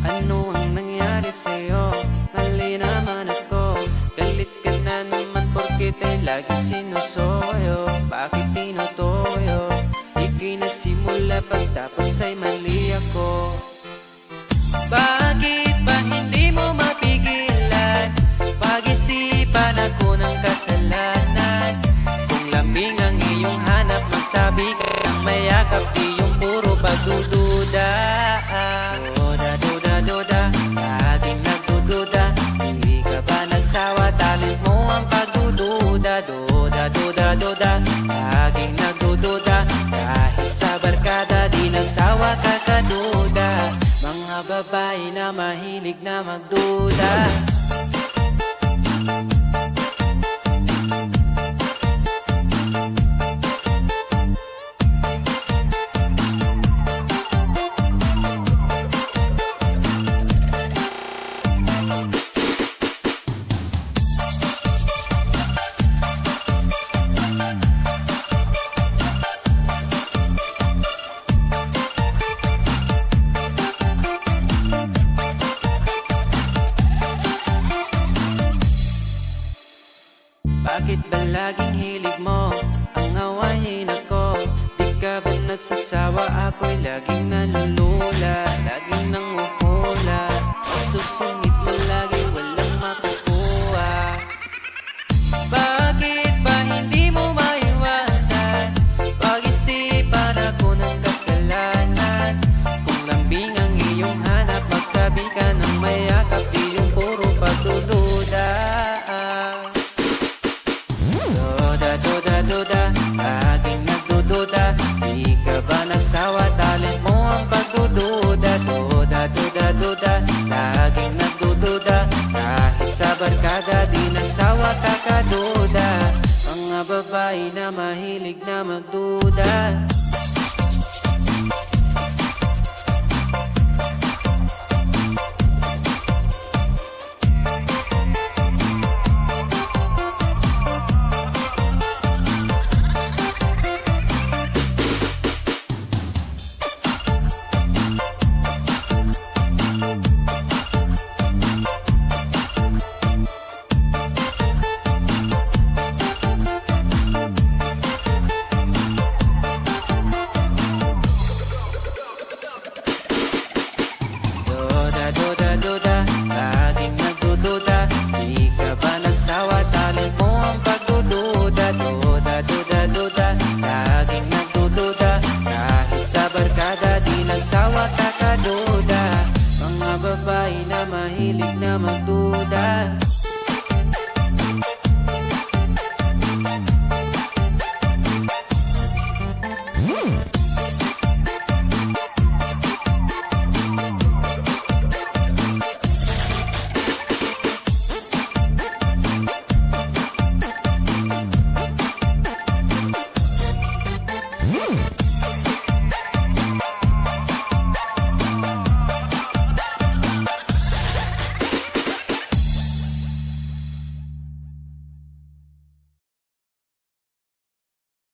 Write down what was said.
Ano ang nangyari sa'yo? Mali naman ako. Galit ka na naman porkit ay lagi sinusoyo. Bakit tinutoyo? Ika'y nagsimula pagtapos ay mali ako. Bakit ba hindi mo mapigilan? Pag-isipan ako ng kasalanan. Kung lambing ang iyong hanap, magsabi ka ng mayakap, di yung puro pagdududa. Duda, duda, duda, laging nagdududa. Hindi ka ba nagsawa? Talent mo ang pagdududa. Duda, duda, duda, laging nagdududa. Kahit sa barkada, di nagsawa ka kaduda. Mga babae na mahilig na magduda. Bakit ba laging hilig mo ang awayin ako? Di ka ba nagsasawa? Ako'y laging nalulula, laging nanguhula. Susungit mo lagi, walang makukuha. Bakit ba hindi mo maiwasan? Pag-isipan ako ng kasalanan. Kung lambing ang iyong hanap, magsabi ka ng mayakap, di yung puro pagdududa. Duda, duda, duda, laging nagdududa. Di ka ba nagsawa? Talent mo ang pagdududa. Duda, duda, duda, laging nagdududa. Kahit sa barkada, di nagsawa ka kaduda. Mga babae na mahilig na magduda. Duda, duda, laging nagdududa. Di ka ba nagsawa? Talent mo ang pagdududa. Duda, duda, duda, laging nagdududa. Kahit sa barkada, di nagsawa ka kaduda. Mga babae na mahilig na magduda.